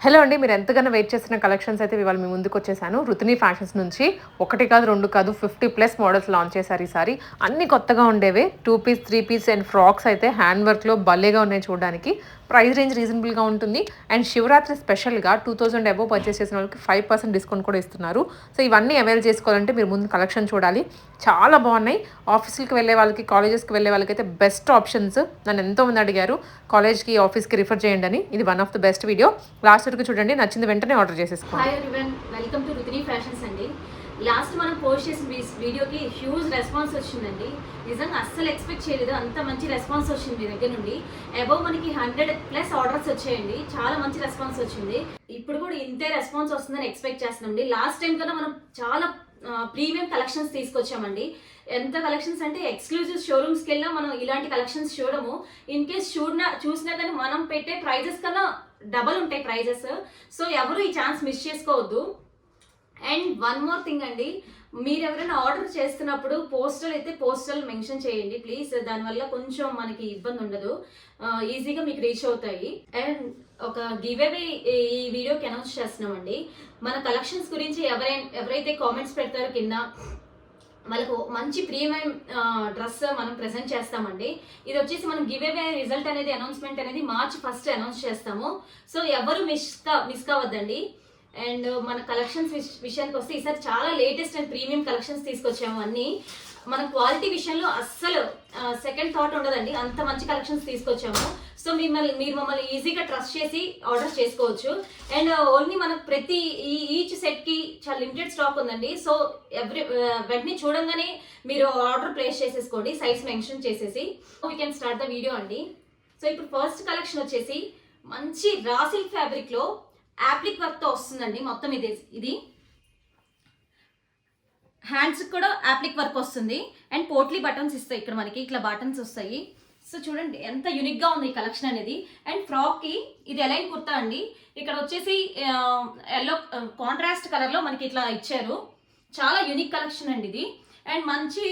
Hello అండి, మీరు ఎంతగానో వెయిట్ చేసిన కలెక్షన్స్ అయితే ఇవాళ మీ ముందుకు వచ్చేసాను. రుతిని ఫ్యాషన్స్ నుంచి 1 కాదు 2 కాదు 50+ మోడల్స్ లాంచ్ చేశారు ఈసారి. అన్ని కొత్తగా ఉండేవే. 2 పీస్ 3 పీస్ అండ్ ఫ్రాక్స్ అయితే హ్యాండ్ వర్క్లో భలేగా ఉన్నాయి చూడడానికి. ప్రైస్ రేంజ్ రీజనబుల్గా ఉంటుంది. అండ్ శివరాత్రి స్పెషల్గా 2000 అబోవ్ పర్చేస్ చేసిన వాళ్ళకి 5% డిస్కౌంట్ కూడా ఇస్తున్నారు. సో ఇవన్నీ అవైల్ చేసుకోవాలంటే మీరు ముందు కలెక్షన్ చూడాలి. చాలా బాగున్నాయి. ఆఫీసులకు వెళ్ళే వాళ్ళకి, కాలేజెస్కి వెళ్ళే వాళ్ళకి అయితే బెస్ట్ ఆప్షన్స్. నన్ను ఎంతోమంది అడిగారు కాలేజ్కి, ఆఫీస్కి రిఫర్ చేయండి అని. ఇది one of the best video. Last వరకు చూడండి, నచ్చింది వెంటనే ఆర్డర్ చేసేసుకోండి. Hi everyone, welcome to Ruthini fashions అండి. లాస్ట్ మనం పోస్ట్ చేసిన వీడియోకి హ్యూజ్ రెస్పాన్స్ వచ్చిందండి. నిజంగా అస్సలు ఎక్స్పెక్ట్ చేయలేదు, అంత మంచి రెస్పాన్స్ వచ్చింది మీ దగ్గర నుండి. అబౌవ్ మనకి 100+ ఆర్డర్స్ వచ్చాయండి. చాలా మంచి రెస్పాన్స్ వచ్చింది. ఇప్పుడు కూడా ఇంతే రెస్పాన్స్ వస్తుందని ఎక్స్పెక్ట్ చేస్తున్నామండి. లాస్ట్ టైం కన్నా మనం చాలా ప్రీమియం కలెక్షన్స్ తీసుకొచ్చామండి. ఎంత కలెక్షన్స్ అంటే ఎక్స్క్లూజివ్ షోరూమ్స్కి వెళ్ళినా మనం ఇలాంటి కలెక్షన్స్ చూడము. ఇన్ కేస్ చూసినా కానీ మనం పెట్టే ప్రైజెస్ కన్నా డబల్ ఉంటాయి ప్రైజెస్. సో ఎవరు ఈ ఛాన్స్ మిస్ చేసుకోవద్దు. అండ్ వన్ మోర్ థింగ్ అండి, మీరు ఎవరైనా ఆర్డర్ చేస్తున్నప్పుడు పోస్టల్ మెన్షన్ చేయండి ప్లీజ్. దానివల్ల కొంచెం మనకి ఇబ్బంది ఉండదు, ఈజీగా మీకు రీచ్ అవుతాయి. అండ్ ఒక గివ్ అవే ఈ వీడియోకి అనౌన్స్ చేస్తున్నామండి. మన కలెక్షన్స్ గురించి ఎవరైతే కామెంట్స్ పెడతారో కింద మనకు మంచి ప్రీమియం డ్రెస్ మనం ప్రెజెంట్ చేస్తామండి. ఇది వచ్చేసి మనం గివ్ అవే రిజల్ట్ అనేది అనౌన్స్మెంట్ అనేది March 1 అనౌన్స్ చేస్తాము. సో ఎవరు మిస్ కావద్దండి. అండ్ మన కలెక్షన్స్ విషయానికి వస్తే ఈసారి చాలా లేటెస్ట్ అండ్ ప్రీమియం కలెక్షన్స్ తీసుకొచ్చాము. అన్ని మన క్వాలిటీ విషయంలో అస్సలు సెకండ్ థాట్ ఉండదండి, అంత మంచి కలెక్షన్స్ తీసుకొచ్చాము. సో మీరు మమ్మల్ని ఈజీగా ట్రస్ట్ చేసి ఆర్డర్ చేసుకోవచ్చు. అండ్ ఓన్లీ మనకు ప్రతి ఈచ్ సెట్కి చాలా లిమిటెడ్ స్టాక్ ఉందండి. సో వెంటనే చూడంగానే మీరు ఆర్డర్ ప్లేస్ చేసేసుకోండి, సైజ్ మెన్షన్ చేసేసి. We can start the video అండి. సో ఇప్పుడు ఫస్ట్ కలెక్షన్ వచ్చేసి మంచి రా సిల్క్ ఫ్యాబ్రిక్లో యాప్లిక్ వర్క్తో వస్తుందండి. మొత్తం ఇది హ్యాండ్స్ కూడా యాప్లిక్ వర్క్ వస్తుంది. అండ్ పోట్లీ బటన్స్ ఇస్తాయి, ఇక్కడ మనకి ఇట్లా బటన్స్ వస్తాయి. సో చూడండి ఎంత యూనిక్గా ఉంది ఈ కలెక్షన్ అనేది. అండ్ ఫ్రాక్కి ఇది ఎలైన్ కుర్తా అండి. ఇక్కడ వచ్చేసి ఎల్లో కాంట్రాస్ట్ కలర్లో మనకి ఇట్లా ఇచ్చారు. చాలా యూనిక్ కలెక్షన్ అండి ఇది. అండ్ మంచి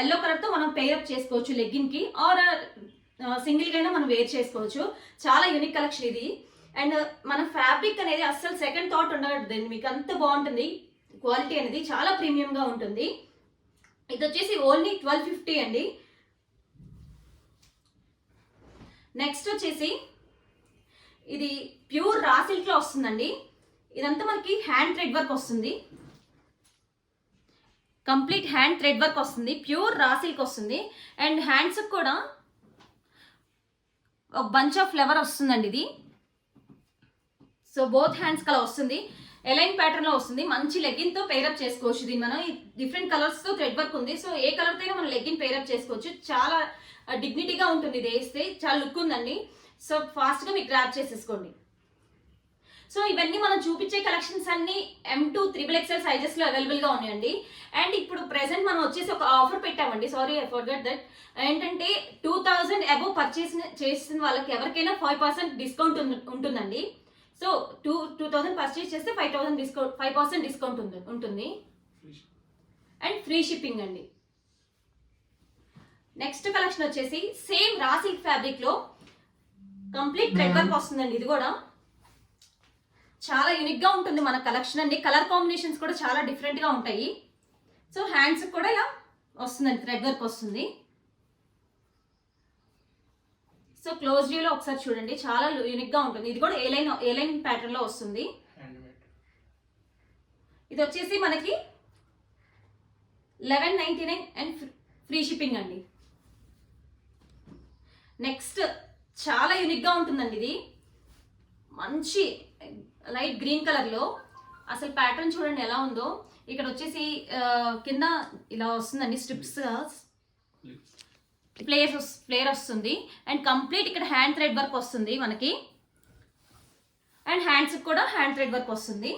ఎల్లో కలర్తో మనం పేరప్ చేసుకోవచ్చు లెగ్గిన్కి, ఆర్ సింగిల్గా అయినా మనం వేర్ చేసుకోవచ్చు. చాలా యూనిక్ కలెక్షన్ ఇది. అండ్ మన ఫ్యాబ్రిక్ అనేది అస్సలు సెకండ్ థాట్ ఉండదండి, మీకు అంత బాగుంటుంది. క్వాలిటీ అనేది చాలా ప్రీమియంగా ఉంటుంది. ఇది వచ్చేసి ఓన్లీ 1250 అండి. నెక్స్ట్ వచ్చేసి ఇది ప్యూర్ రా సిల్క్లో వస్తుందండి. ఇదంతా మనకి హ్యాండ్ థ్రెడ్ వర్క్ వస్తుంది, కంప్లీట్ హ్యాండ్ థ్రెడ్ వర్క్ వస్తుంది, ప్యూర్ రా సిల్క్ వస్తుంది. అండ్ హ్యాండ్స్ కూడా ఒక బంచ్ ఆఫ్ ఫ్లవర్ వస్తుందండి ఇది. సో బోత్ హ్యాండ్స్ కలర్ వస్తుంది, ఎలైన్ ప్యాటర్న్ లో వస్తుంది. మంచి లెగ్గిన్ తో పేరప్ చేసుకోవచ్చు. దీన్ని మనం డిఫరెంట్ కలర్స్ తో థ్రెడ్ వర్క్ ఉంది. సో ఏ కలర్ తో మనం లెగ్గిన్ పేరప్ చేసుకోవచ్చు. చాలా డిగ్నిటీగా ఉంటుంది, ఇది వేస్తే చాలా లుక్ ఉందండి. సో ఫాస్ట్ గా మీకు గ్రాప్ చేసేసుకోండి. సో ఇవన్నీ మనం చూపించే కలెక్షన్స్ అన్ని M2 XXL సైజెస్ లో అవైలబుల్ గా ఉన్నాయండి. అండ్ ఇప్పుడు ప్రెసెంట్ మనం వచ్చేసి ఒక ఆఫర్ పెట్టామండి. Sorry, I forget that. ఏంటంటే 2000 అబోవ్ పర్చేస్ చేసిన వాళ్ళకి ఎవరికైనా 5% డిస్కౌంట్ ఉంటుందండి. సో 2000 పర్చేస్ చేస్తే 5% డిస్కౌంట్ ఉంటుంది. అండ్ ఫ్రీ షిప్పింగ్ అండి. నెక్స్ట్ కలెక్షన్ వచ్చేసి సేమ్ రా సిల్క్ ఫ్యాబ్రిక్ లో కంప్లీట్ థ్రెడ్ వర్క్ వస్తుందండి. ఇది కూడా చాలా యూనిక్ గా ఉంటుంది మన కలెక్షన్ అండి. కలర్ కాంబినేషన్స్ కూడా చాలా డిఫరెంట్ గా ఉంటాయి. సో హ్యాండ్స్ కూడా ఇలా వస్తుందండి, థ్రెడ్ వర్క్ వస్తుంది. సో క్లోజ్ వ్యూలో ఒకసారి చూడండి, చాలా యూనిక్ గా ఉంటుంది. ఇది కూడా ఏలైన్ ప్యాటర్న్ లో వస్తుంది. ఇది వచ్చేసి మనకి 1199 అండ్ ఫ్రీ షిప్పింగ్ అండి. నెక్స్ట్ చాలా యూనిక్ గా ఉంటుందండి. ఇది మంచి లైట్ గ్రీన్ కలర్ లో, అసలు ప్యాటర్న్ చూడండి ఎలా ఉందో. ఇక్కడ వచ్చేసి కింద ఇలా వస్తుందండి, స్ట్రిప్స్ ఫ్లేర్ వస్తుంది. అండ్ కంప్లీట్ ఇక్కడ హ్యాండ్ థ్రెడ్ వర్క్ వస్తుంది మనకి. అండ్ హ్యాండ్స్ కూడా హ్యాండ్ థ్రెడ్ వర్క్ వస్తుంది,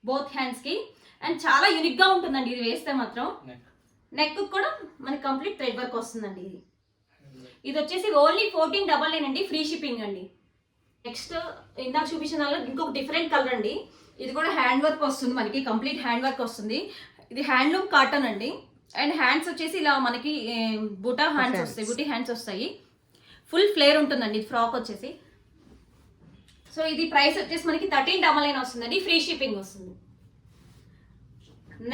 బోత్ హ్యాండ్స్ కి. అండ్ చాలా యూనిక్ గా ఉంటుందండి ఇది వేస్తే మాత్రం. నెక్ కూడా మనకి కంప్లీట్ థ్రెడ్ వర్క్ వస్తుందండి. ఇది వచ్చేసి ఓన్లీ 1499 అండి, ఫ్రీ షిప్పింగ్ అండి. నెక్స్ట్ ఇందాక చూపించిన దానిలో ఇంకొక డిఫరెంట్ కలర్ అండి. ఇది కూడా హ్యాండ్ వర్క్ వస్తుంది మనకి, కంప్లీట్ హ్యాండ్ వర్క్ వస్తుంది. ఇది హ్యాండ్లూమ్ కాటన్ అండి. అండ్ హ్యాండ్స్ వచ్చేసి ఇలా మనకి బుటీ హ్యాండ్స్ వస్తాయి. ఫుల్ ఫ్లేర్ ఉంటుందండి ఇది ఫ్రాక్ వచ్చేసి. సో ఇది ప్రైస్ వచ్చేసి మనకి 1399 వస్తుందండి, ఫ్రీ షిప్పింగ్ వస్తుంది.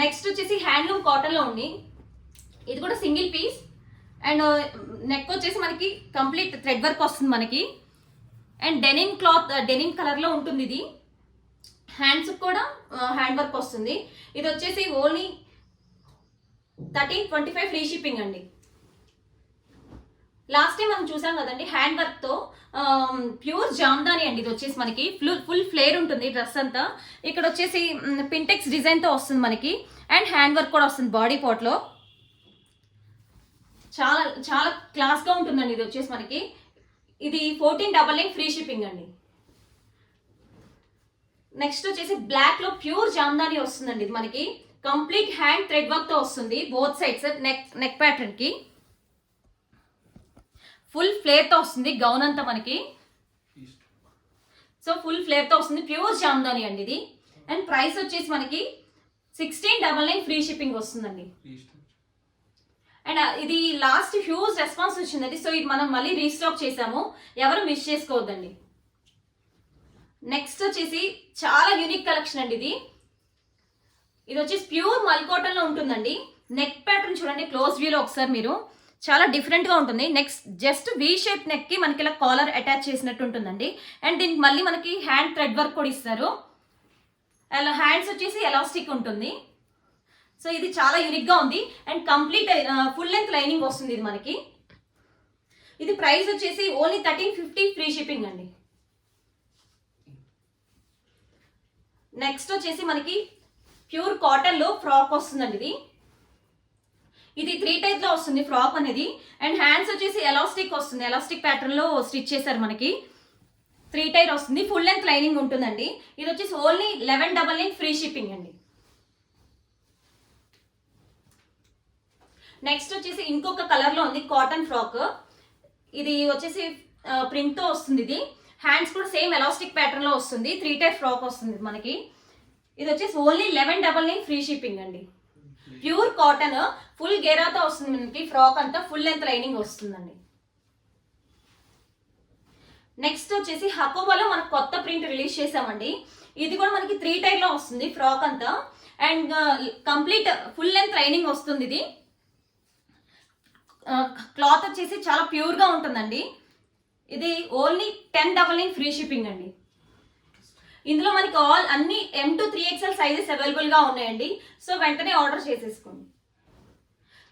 నెక్స్ట్ వచ్చేసి హ్యాండ్లూమ్ కాటన్ లో ఉంది, ఇది కూడా సింగిల్ పీస్ అండ్ నెక్ వచ్చేసి మనకి కంప్లీట్ థ్రెడ్ వర్క్ వస్తుంది మనకి and denim cloth denim colour లో ఉంటుంది. ఇది హ్యాండ్స్ కూడా హ్యాండ్ వర్క్ వస్తుంది. ఇది వచ్చేసి ఓన్లీ 1325 ఫ్రీ షిప్పింగ్ అండి. లాస్ట్ టైం మనం చూసాం కదండి హ్యాండ్ వర్క్ తో ప్యూర్ జామ్దాని అండి. ఇది వచ్చేసి మనకి ఫుల్ ఫ్లేర్ ఉంటుంది డ్రెస్ అంతా. ఇక్కడ వచ్చేసి పింటెక్స్ డిజైన్ తో వస్తుంది మనకి అండ్ హ్యాండ్ వర్క్ కూడా వస్తుంది బాడీ పార్ట్ లో. చాలా చాలా క్లాస్ గా ఉంటుందండి. ఇది వచ్చేసి మనకి ఇది 1499 ఫ్రీ షిప్పింగ్ అండి. నెక్స్ట్ వచ్చేసి బ్లాక్ లో ప్యూర్ జామ్దాని వస్తుందండి. ఇది మనకి కంప్లీట్ హ్యాండ్ థ్రెడ్ వర్క్ తో వస్తుంది బోత్ సైడ్స్. నెక్ ప్యాటర్న్ కి ఫుల్ ఫ్లేర్ తో వస్తుంది గౌన్ అంతా మనకి. సో ఫుల్ ఫ్లేర్ తో వస్తుంది, ప్యూర్ జామ్దాని అండి ఇది. అండ్ ప్రైస్ వచ్చేసి మనకి 1699 ఫ్రీ షిప్పింగ్ వస్తుందండి. అండ్ ఇది లాస్ట్ హ్యూజ్ రెస్పాన్స్ వచ్చిందండి. సో ఇది మనం మళ్ళీ రీస్టాక్ చేసాము, ఎవరు మిస్ చేసుకోవద్దండి. నెక్స్ట్ వచ్చేసి చాలా యూనిక్ కలెక్షన్ అండి. ఇది వచ్చేసి ప్యూర్ మల్ కాటన్ లో ఉంటుందండి. నెక్ ప్యాటర్న్ చూడండి క్లోజ్ వ్యూలో ఒకసారి మీరు, చాలా డిఫరెంట్ గా ఉంటుంది. Next just V shape neck కి మనకి ఇలా కాలర్ అటాచ్ చేసినట్టు ఉంటుందండి. అండ్ దీనికి మళ్ళీ మనకి హ్యాండ్ థ్రెడ్ వర్క్ కూడా ఇస్తారు. అలా హ్యాండ్స్ వచ్చేసి ఎలాస్టిక్ ఉంటుంది. సో ఇది చాలా యూనిక్ గా ఉంది and complete full length lining వస్తుంది ఇది మనకి. ఇది ప్రైస్ వచ్చేసి ఓన్లీ 1350 ఫ్రీ షిప్పింగ్ అండి. నెక్స్ట్ వచ్చేసి మనకి ప్యూర్ కాటన్ లో ఫ్రాక్ వస్తుందండి. ఇది 3 టైప్ లో వస్తుంది ఫ్రాక్ అనేది. అండ్ హ్యాండ్స్ వచ్చేసి ఎలాస్టిక్ వస్తుంది, ఎలాస్టిక్ ప్యాటర్న్ లో స్టిచ్ చేశారు మనకి. 3 టైర్ వస్తుంది, ఫుల్ లెంత్ లైనింగ్ ఉంటుందండి. ఇది వచ్చేసి ఓన్లీ 1199 ఫ్రీ షిప్పింగ్ అండి. నెక్స్ట్ వచ్చేసి ఇంకొక కలర్ లో ఉంది కాటన్ ఫ్రాక్. ఇది వచ్చేసి ప్రింట్ తో వస్తుంది. ఇది హ్యాండ్స్ కూడా సేమ్ ఎలాస్టిక్ ప్యాటర్న్ లో వస్తుంది. 3 టైర్ ఫ్రాక్ వస్తుంది మనకి. ఇది వచ్చేసి ఓన్లీ 1199 ఫ్రీ షిప్పింగ్ అండి. ప్యూర్ కాటన్ ఫుల్ గేరాతో వస్తుంది మనకి. ఫ్రాక్ అంతా ఫుల్ లెంత్ లైనింగ్ వస్తుందండి. నెక్స్ట్ వచ్చేసి హకోబాలో మనకు కొత్త ప్రింట్ రిలీజ్ చేసామండి. ఇది కూడా మనకి 3 టైర్ లో వస్తుంది ఫ్రాక్ అంతా and complete full length lining వస్తుంది. ఇది క్లాత్ వచ్చేసి చాలా ప్యూర్ గా ఉంటుందండి. ఇది ఓన్లీ 1099 ఫ్రీ షిప్పింగ్ అండి. ఇందులో మనకి అన్ని M to 3XL sizes available గా ఉన్నాయండి. సో వెంటనే ఆర్డర్ చేసేసుకోండి.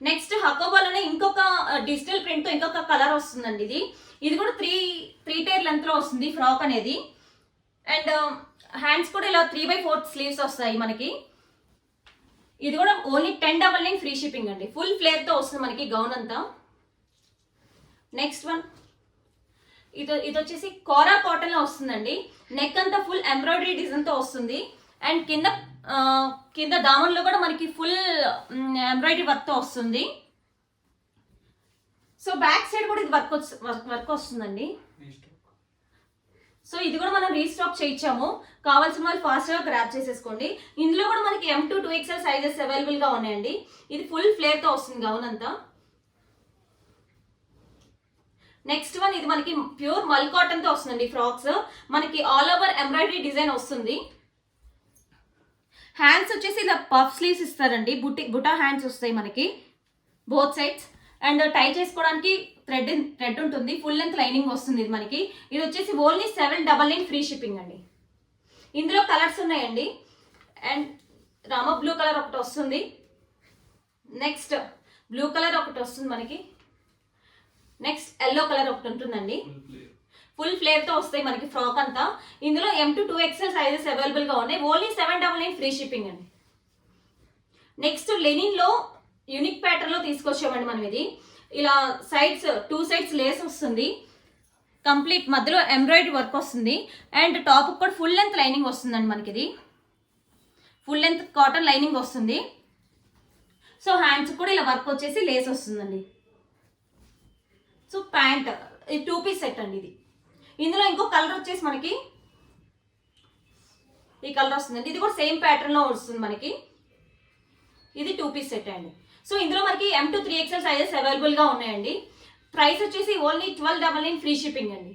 నెక్స్ట్ హకోబాలోనే ఇంకొక డిజిటల్ ప్రింట్ తో ఇంకొక కలర్ వస్తుందండి. ఇది కూడా 3 టైర్ లెంత్ లో వస్తుంది ఫ్రాక్ అనేది. అండ్ హ్యాండ్స్ కూడా ఇలా 3/4 స్లీవ్స్ వస్తాయి మనకి. ఇది కూడా ఓన్లీ 1099 ఫ్రీ షిప్పింగ్ అండి. ఫుల్ ఫ్లేర్ తో వస్తుంది మనకి గౌన్ అంతా. నెక్స్ట్ వన్ ఇది వచ్చేసి కోరా కాటన్ లో వస్తుందండి. నెక్ అంతా ఫుల్ ఎంబ్రాయిడరీ డిజైన్ తో వస్తుంది అండ్ కింద దామన్ లో కూడా మనకి ఫుల్ ఎంబ్రాయిడరీ వర్క్ తో వస్తుంది. సో బ్యాక్ సైడ్ కూడా ఇది వర్క్ వస్తుందండి. సో ఇది కూడా మనం రీస్టాక్ చేయించాము, కావాల్సిన వాళ్ళు ఫాస్ట్ గా గ్రాబ్ చేసేసుకోండి. ఇందులో కూడా మనకి M to 2XL sizes available గా ఉన్నాయండి. ఇది ఫుల్ ఫ్లేర్ తో వస్తుంది గౌన్ అంతా. నెక్స్ట్ వన్ ఇది మనకి ప్యూర్ మల్ కాటన్ తో వస్తుందండి. ఫ్రాక్స్ మనకి ఆల్ ఓవర్ ఎంబ్రాయిడరీ డిజైన్ వస్తుంది. హ్యాండ్స్ వచ్చేసి ఇలా పఫ్ స్లీవ్స్ ఇస్తారండి. బుటా హ్యాండ్స్ వస్తాయి మనకి బోత్ సైడ్స్. అండ్ టై చేసుకోవడానికి థ్రెడ్ ఉంటుంది. ఫుల్ లెంత్ లైనింగ్ వస్తుంది ఇది మనకి. ఇది వచ్చేసి ఓన్లీ 799 ఫ్రీ షిప్పింగ్ అండి. ఇందులో కలర్స్ ఉన్నాయండి. అండ్ రామ బ్లూ కలర్ ఒకటి వస్తుంది. నెక్స్ట్ బ్లూ కలర్ ఒకటి వస్తుంది మనకి. నెక్స్ట్ ఎల్లో కలర్ ఒకటి ఉంటుందండి. ఫుల్ ఫ్లేర్ తో వస్తాయి మనకి ఫ్రాక్ అంతా. ఇందులో M to 2XL sizes available గా ఉన్నాయి. ఓన్లీ 799 ఫ్రీ షిప్పింగ్ అండి. నెక్స్ట్ లెనిన్ లో యూనిక్ ప్యాటర్న్ లో తీసుకొచ్చామండి మనం. ఇది ఇలా సైడ్స్ 2 సైడ్స్ లేస్ వస్తుంది. కంప్లీట్ మధ్యలో ఎంబ్రాయిడరీ వర్క్ వస్తుంది అండ్ టాప్ కూడా ఫుల్ లెంత్ లైనింగ్ వస్తుందండి మనకి. ఇది ఫుల్ లెంత్ కాటన్ లైనింగ్ వస్తుంది. సో హ్యాండ్స్ కూడా ఇలా వర్క్ వచ్చేసి లేస్ వస్తుందండి. సో ప్యాంట్ ఇది 2 పీస్ సెట్ అండి. ఇది ఇందులో ఇంకో కలర్ వచ్చేసి మనకి ఈ కలర్ వస్తుందండి. ఇది కూడా సేమ్ ప్యాటర్న్ లో వస్తుంది మనకి. ఇది 2 పీస్ సెట్ అండి. సో ఇందులో మనకి M to 3XL sizes available గా ఉన్నాయండి. ప్రైస్ వచ్చేసి ఓన్లీ 1299 ఫ్రీ షిప్పింగ్ అండి.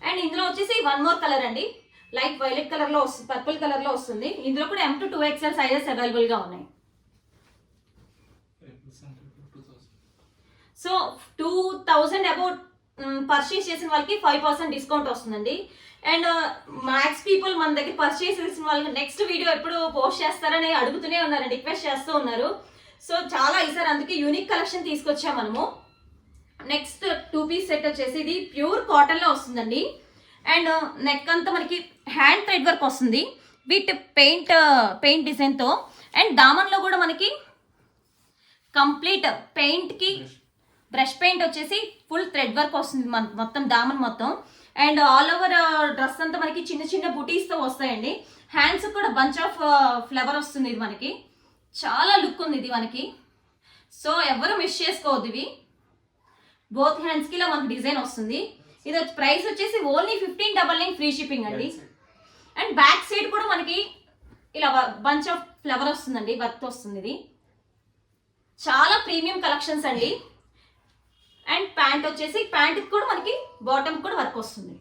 అండ్ ఇందులో వచ్చేసి వన్ మోర్ కలర్ అండి, లైట్ వైలెట్ కలర్ లో వస్తుంది, పర్పుల్ కలర్ లో వస్తుంది. ఇందులో కూడా M to 2XL sizes available గా ఉన్నాయి. సో 2000 అబౌట్ పర్చేస్ చేసిన వాళ్ళకి 5% డిస్కౌంట్ వస్తుందండి. అండ్ మ్యాక్స్ పీపుల్ మన దగ్గర పర్చేస్ చేసిన వాళ్ళకి నెక్స్ట్ వీడియో ఎప్పుడు పోస్ట్ చేస్తారని అడుగుతూనే ఉన్నారు, రిక్వెస్ట్ చేస్తూ ఉన్నారు. సో చాలా ఈసారి అందుకే యూనిక్ కలెక్షన్ తీసుకొచ్చాం మనము. నెక్స్ట్ 2 పీస్ సెట్ వచ్చేసి ఇది ప్యూర్ కాటన్ లో వస్తుందండి. అండ్ నెక్ అంతా మనకి హ్యాండ్ థ్రెడ్ వర్క్ వస్తుంది విత్ పెయింట్ డిజైన్ తో. అండ్ దామన్లో కూడా మనకి కంప్లీట్ పెయింట్ కి బ్రష్ పెయింట్ వచ్చేసి ఫుల్ థ్రెడ్ వర్క్ వస్తుంది మొత్తం దామన్ మొత్తం. అండ్ ఆల్ ఓవర్ డ్రెస్ అంతా మనకి చిన్న చిన్న బుటీస్ తో వస్తాయండి. హ్యాండ్స్ కూడా బంచ్ ఆఫ్ ఫ్లవర్ వస్తుంది. ఇది మనకి చాలా లుక్ ఉంది ఇది మనకి. సో ఎవరు మిస్ చేసుకోవద్దు. ఇవి బోత్ హ్యాండ్స్ కి ఇలా మనకి డిజైన్ వస్తుంది. ఇది ప్రైస్ వచ్చేసి ఓన్లీ 1599 ఫ్రీ షిప్పింగ్ అండి. అండ్ బ్యాక్ సైడ్ కూడా మనకి ఇలా బంచ్ ఆఫ్ ఫ్లవర్ వస్తుందండి, వర్క్ వస్తుంది. ఇది చాలా ప్రీమియం కలెక్షన్స్ అండి. అండ్ ప్యాంట్ వచ్చేసి ప్యాంట్ కూడా మనకి బాటమ్ కూడా వర్క్ వస్తుంది.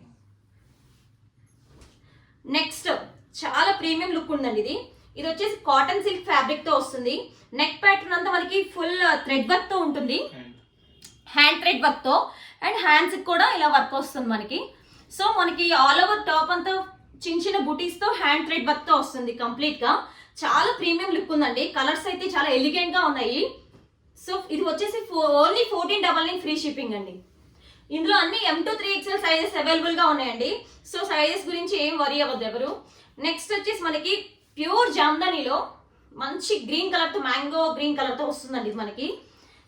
నెక్స్ట్ చాలా ప్రీమియం లుక్ ఉందండి ఇది. ఇది వచ్చేసి కాటన్ సిల్క్ ఫ్యాబ్రిక్ తో వస్తుంది. నెక్ ప్యాటర్న్ అంతా మనకి ఫుల్ థ్రెడ్ వర్క్ తో ఉంటుంది, హ్యాండ్ థ్రెడ్ వర్క్ తో. అండ్ హ్యాండ్స్ కూడా ఇలా వర్క్ వస్తుంది మనకి. సో మనకి ఆల్ ఓవర్ టాప్ అంతా చిన్న చిన్న బుటీస్ తో హ్యాండ్ థ్రెడ్ వర్క్ తో వస్తుంది కంప్లీట్ గా. చాలా ప్రీమియం లుక్ ఉందండి. కలర్స్ అయితే చాలా ఎలిగెంట్ గా ఉన్నాయి. సో ఇది వచ్చేసి ఓన్లీ 1499 ఫ్రీ షిప్పింగ్ అండి. ఇందులో అన్ని M to 3XL sizes available గా ఉన్నాయండి. సో సైజెస్ గురించి ఏం వరీ అవ్వద్దు ఎవరు. నెక్స్ట్ వచ్చేసి మనకి ప్యూర్ జామ్దానీలో మంచి గ్రీన్ కలర్ తో, మ్యాంగో గ్రీన్ కలర్ తో వస్తుందండి ఇది మనకి.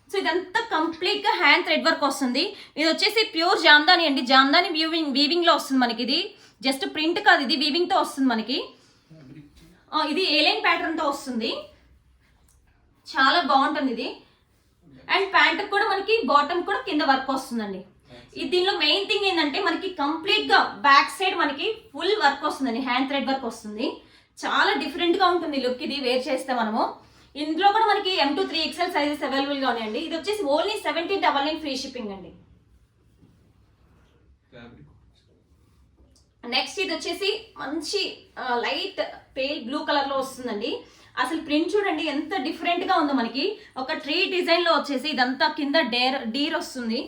సో ఇదంతా కంప్లీట్ గా హ్యాండ్ థ్రెడ్ వర్క్ వస్తుంది. ఇది వచ్చేసి ప్యూర్ జామ్దానీ అండి. జామ్దానీ వీవింగ్ లో వస్తుంది మనకి. ఇది జస్ట్ ప్రింట్ కాదు, ఇది వీవింగ్ తో వస్తుంది మనకి. ఇది ఏలైన్ ప్యాటర్న్ తో వస్తుంది. చాలా బాగుంటుంది ఇది. అండ్ ప్యాంట్ కూడా మనకి బాటమ్ కూడా కింద వర్క్ వస్తుందండి. దీనిలో మెయిన్ థింగ్ ఏంటంటే మనకి కంప్లీట్ గా బ్యాక్ సైడ్ మనకి ఫుల్ వర్క్ వస్తుందండి, హ్యాండ్ థ్రెడ్ వర్క్ వస్తుంది. చాలా డిఫరెంట్ గా ఉంటుంది లుక్ ఇది వేర్ చేస్తే మనము. ఇందులో కూడా మనకి M to 3XL sizes available గా ఉన్నాయండి. ఇది వచ్చేసి ఓన్లీ 1799 ఫ్రీ షిప్పింగ్ అండి. నెక్స్ట్ ఇది వచ్చేసి మంచి లైట్ పేల్ బ్లూ కలర్ లో వస్తుందండి. అసలు ప్రింట్ చూడండి ఎంత డిఫరెంట్ గా ఉందో మనకి. ఒక ట్రీ డిజైన్ లో వచ్చేసి ఇదంతా కింద డీర్ వస్తుంది.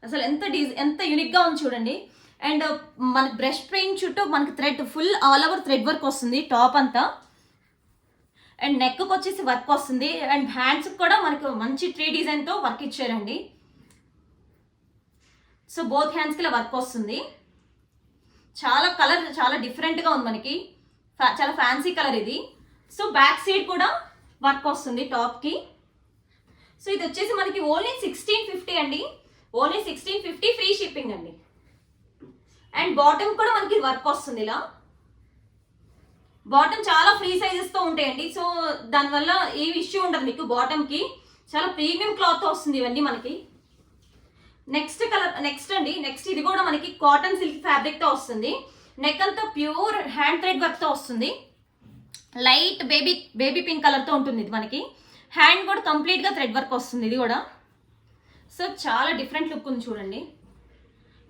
అసలు ఎంత యూనిక్ గా ఉంది చూడండి. అండ్ మన బ్రష్ పెయింట్ చుట్టూ మనకి thread full all over thread work వస్తుంది టాప్ అంతా. అండ్ నెక్ వచ్చేసి వర్క్ వస్తుంది. అండ్ హ్యాండ్స్ కూడా మనకు మంచి ట్రీ డిజైన్ తో వర్క్ ఇచ్చారండి. సో బోత్ హ్యాండ్స్ కి ఇలా వర్క్ వస్తుంది. చాలా కలర్ చాలా డిఫరెంట్ గా ఉంది మనకి. చాలా ఫ్యాన్సీ కలర్ ఇది. సో బ్యాక్ సైడ్ కూడా వర్క్ వస్తుంది టాప్ కి. సో ఇది వచ్చేసి మనకి ఓన్లీ 1650 అండి. ఓన్లీ 1650 ఫ్రీ షిప్పింగ్ అండి. అండ్ బాటమ్ కూడా మనకి వర్క్ వస్తుంది ఇలా. బాటమ్ చాలా ఫ్రీ సైజెస్ తో ఉంటాయండి. సో దానివల్ల ఏ ఇష్యూ ఉండదు మీకు. బాటమ్ కి చాలా ప్రీమియం క్లాత్ వస్తుంది ఇవన్నీ మనకి. నెక్స్ట్ ఇది కూడా మనకి కాటన్ సిల్క్ ఫ్యాబ్రిక్ తో వస్తుంది. నెక్ అంతా ప్యూర్ హ్యాండ్ థ్రెడ్ వర్క్ తో వస్తుంది. లైట్ బేబీ పింక్ కలర్ తో ఉంటుంది ఇది మనకి. హ్యాండ్ కూడా కంప్లీట్ గా థ్రెడ్ వర్క్ వస్తుంది ఇది కూడా. సో చాలా డిఫరెంట్ లుక్ ఉంది చూడండి.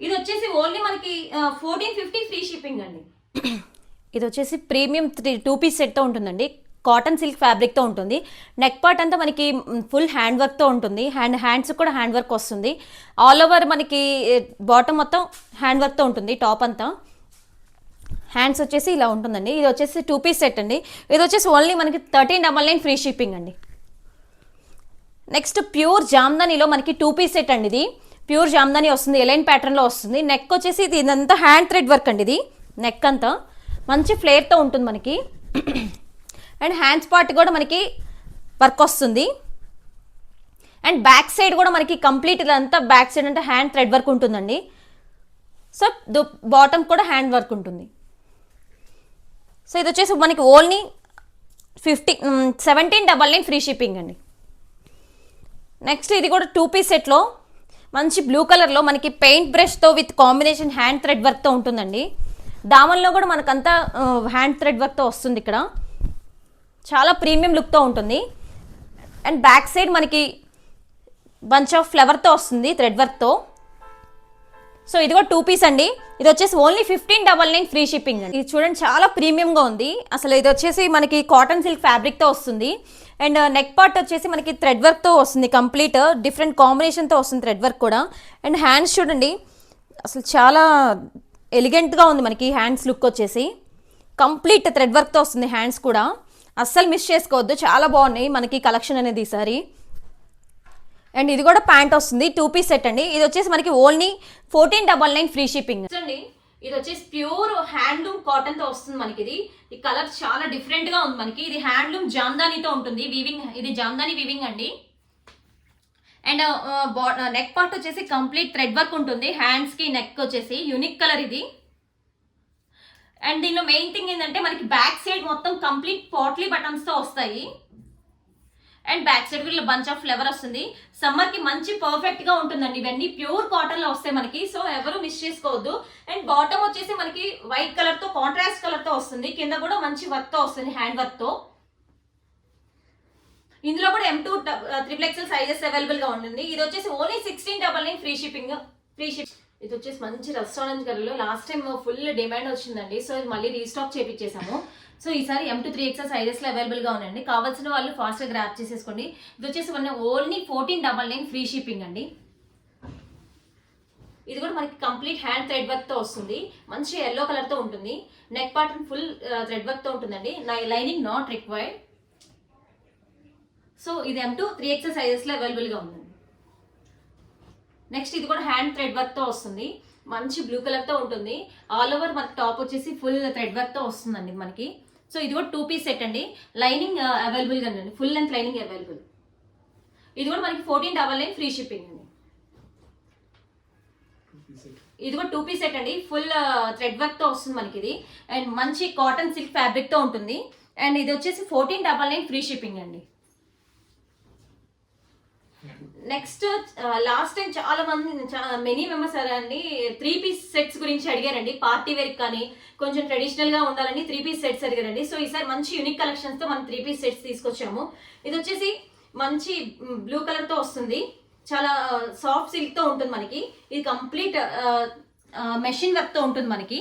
ఇది వచ్చేసి ఓన్లీ మనకి 1450 ఫ్రీ షిప్పింగ్ అండి. ఇది వచ్చేసి ప్రీమియం 2 పీస్ సెట్ తో ఉంటుందండి. కాటన్ సిల్క్ ఫ్యాబ్రిక్ తో ఉంటుంది. నెక్ పార్ట్ అంతా మనకి ఫుల్ హ్యాండ్ వర్క్ తో ఉంటుంది. హ్యాండ్స్ కూడా హ్యాండ్ వర్క్ వస్తుంది. ఆల్ ఓవర్ మనకి బాటమ్ మొత్తం హ్యాండ్ వర్క్ తో ఉంటుంది టాప్ అంతా. హ్యాండ్స్ వచ్చేసి ఇలా ఉంటుందండి. ఇది వచ్చేసి 2 పీస్ సెట్ అండి. ఇది వచ్చేసి ఓన్లీ మనకి 1399 ఫ్రీ షిప్పింగ్ అండి. నెక్స్ట్ ప్యూర్ జామ్దానీలో మనకి 2 పీస్ సెట్ అండి. ఇది ప్యూర్ జామ్దానీ వస్తుంది, ఎలైన్ ప్యాటర్న్ లో వస్తుంది. నెక్ వచ్చేసి ఇదంతా హ్యాండ్ థ్రెడ్ వర్క్ అండి. ఇది నెక్ అంతా మంచి ఫ్లేర్ తో ఉంటుంది మనకి. అండ్ హ్యాండ్స్ పార్ట్ కూడా మనకి వర్క్ వస్తుంది. అండ్ బ్యాక్ సైడ్ కూడా మనకి కంప్లీట్ ఇదంతా బ్యాక్ సైడ్ అంటే హ్యాండ్ థ్రెడ్ వర్క్ ఉంటుందండి. సో బాటమ్ కూడా హ్యాండ్ వర్క్ ఉంటుంది. సో ఇది వచ్చేసి మనకి ఓన్లీ 1799 ఫ్రీ షిప్పింగ్ అండి. నెక్స్ట్ ఇది కూడా 2 పీస్ సెట్లో మంచి బ్లూ కలర్లో మనకి పెయింట్ బ్రష్తో విత్ కాంబినేషన్ హ్యాండ్ థ్రెడ్ వర్క్తో ఉంటుందండి. దామన్లో కూడా మనకంతా హ్యాండ్ థ్రెడ్ వర్క్తో వస్తుంది. ఇక్కడ చాలా ప్రీమియం లుక్తో ఉంటుంది. అండ్ బ్యాక్ సైడ్ మనకి బంచ్ ఆఫ్ ఫ్లవర్తో వస్తుంది థ్రెడ్ వర్క్తో. సో ఇది కూడా 2 పీస్ అండి. ఇది వచ్చేసి ఓన్లీ 1599 ఫ్రీ షిప్పింగ్ అండి. ఇది చూడండి చాలా ప్రీమియంగా ఉంది అసలు. ఇది వచ్చేసి మనకి కాటన్ సిల్క్ ఫ్యాబ్రిక్తో వస్తుంది. అండ్ నెక్ పార్ట్ వచ్చేసి మనకి థ్రెడ్ వర్క్తో వస్తుంది, కంప్లీట్ డిఫరెంట్ కాంబినేషన్తో వస్తుంది థ్రెడ్ వర్క్ కూడా. అండ్ హ్యాండ్స్ చూడండి అసలు చాలా ఎలిగెంట్గా ఉంది మనకి. హ్యాండ్స్ లుక్ వచ్చేసి కంప్లీట్ థ్రెడ్ వర్క్తో వస్తుంది హ్యాండ్స్ కూడా. అస్సలు మిస్ చేసుకోవద్దు, చాలా బాగున్నాయి మనకి కలెక్షన్ అనేది ఈసారి. అండ్ ఇది కూడా ప్యాంట్ వస్తుంది, 2 పీస్ సెట్ అండి. ఇది వచ్చేసి మనకి ఓన్లీ 1499 ఫ్రీ షిప్పింగ్ అండి. ఇది వచ్చేసి ప్యూర్ హ్యాండ్లూమ్ కాటన్ తో వస్తుంది మనకి. ఈ కలర్ చాలా డిఫరెంట్ గా ఉంది మనకి. ఇది హ్యాండ్లూమ్ జామ్దానీతో ఉంటుంది వీవింగ్. ఇది జామ్దానీ వీవింగ్ అండి. అండ్ నెక్ పార్ట్ వచ్చేసి కంప్లీట్ థ్రెడ్ వర్క్ ఉంటుంది. హ్యాండ్స్ కి నెక్ వచ్చేసి యూనిక్ కలర్ ఇది. అండ్ దీనిలో మెయిన్ థింగ్ ఏంటంటే మనకి బ్యాక్ సైడ్ మొత్తం కంప్లీట్ పాట్లీ బటన్స్ తో వస్తాయి. అండ్ బ్యాక్ సైడ్ కూడా బంచ్ ఆఫ్ ఫ్లేవర్ వస్తుంది. సమ్మర్ కి మంచి పర్ఫెక్ట్ గా ఉంటుందండి. ఇవన్నీ ప్యూర్ కాటన్ లో వస్తాయి మనకి, సో ఎవరు మిస్ చేసుకోవద్దు. అండ్ బాటమ్ వచ్చేసి మనకి వైట్ కలర్ తో కాంట్రాస్ట్ కలర్ తో వస్తుంది. కింద కూడా మంచి వర్క్ తో వస్తుంది, హ్యాండ్ వర్క్ తో. ఇందులో కూడా M2 XXL సైజెస్ అవైలబుల్ గా ఉంటుంది. ఇది వచ్చేసి ఓన్లీ 1699 ఫ్రీ షిప్పింగ్. ఇది వచ్చేసి మంచి రెస్టారెంట్ కలర్ లో లాస్ట్ టైం ఫుల్ డిమాండ్ వచ్చిందండి, సో ఇది మళ్ళీ రీస్టాక్ చేపించేసాము. సో ఈసారి M2 3XL సైజెస్ లో అవైలబుల్ గా ఉందండి. కావాల్సిన వాళ్ళు ఫాస్ట్ గా గ్రాప్ చేసేసుకోండి. ఇది వచ్చేసి మన ఓన్లీ 1499 ఫ్రీ షిప్పింగ్ అండి. ఇది కూడా మనకి కంప్లీట్ హ్యాండ్ థ్రెడ్ వర్క్ తో వస్తుంది. మంచి ఎల్లో కలర్ తో ఉంటుంది. Neck part full thread work తో ఉంటుందండి. Lining not required. సో ఇది M2 3XL సైజెస్ లో అవైలబుల్ గా ఉందండి. నెక్స్ట్ ఇది కూడా హ్యాండ్ థ్రెడ్ వర్క్ తో వస్తుంది. మంచి బ్లూ కలర్ తో ఉంటుంది. ఆల్ ఓవర్ మనకి టాప్ వచ్చేసి ఫుల్ థ్రెడ్ వర్క్ తో వస్తుందండి మనకి. సో ఇది కూడా 2 పీస్ సెట్ అండి. లైనింగ్ అవైలబుల్ గా ఉందండి, ఫుల్ లెంత్ లైనింగ్ అవైలబుల్. ఇది కూడా మనకి 1499 ఫ్రీ షిప్పింగ్ అండి. ఇది కూడా 2 పీస్ సెట్ అండి. ఫుల్ థ్రెడ్ వర్క్ తో వస్తుంది మనకి ఇది. అండ్ మంచి కాటన్ సిల్క్ ఫ్యాబ్రిక్ తో ఉంటుంది. అండ్ ఇది వచ్చేసి 1499 ఫ్రీ షిప్పింగ్ అండి. నెక్స్ట్ లాస్ట్ టైం చాలా మంది మెనీ మెంబర్స్ అండి 3 పీస్ సెట్స్ గురించి అడిగారండి. పార్టీ వేర్ కానీ కొంచెం ట్రెడిషనల్ గా ఉండాలని 3 పీస్ సెట్స్ అడిగారండి. సో ఈసారి మంచి యూనిక్ కలెక్షన్స్ తో మనం 3 పీస్ సెట్స్ తీసుకొచ్చాము. ఇది వచ్చేసి మంచి బ్లూ కలర్ తో వస్తుంది. చాలా సాఫ్ట్ సిల్క్ తో ఉంటుంది మనకి. ఇది కంప్లీట్ మెషిన్ వర్క్ తో ఉంటుంది మనకి.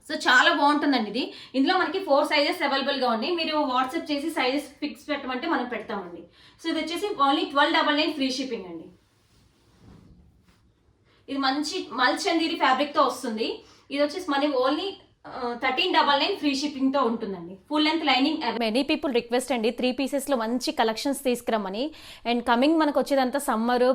సో చాలా బాగుంటుందండి ఇది. ఇందులో మనకి 4 సైజెస్ అవైలబుల్ గా ఉన్నాయి. మీరు వాట్సాప్ చేసి సైజెస్ ఫిక్స్ పెట్టమంటే మనం పెడతామండి. సో ఇది వచ్చేసి ఓన్లీ 1299 ఫ్రీ షిప్పింగ్ అండి. ఇది మంచి మల్చందీరి ఫ్యాబ్రిక్ తో వస్తుంది. ఇది వచ్చేసి మనకి ఓన్లీ 1399 ఫ్రీ షిప్పింగ్ తో ఉంటుందండి. Full length lining. Many people request అండి 3 పీసెస్ లో మంచి కలెక్షన్స్ తీసుకురమ్మని. అండ్ కమింగ్ మనకు వచ్చేదంతా సమ్మర్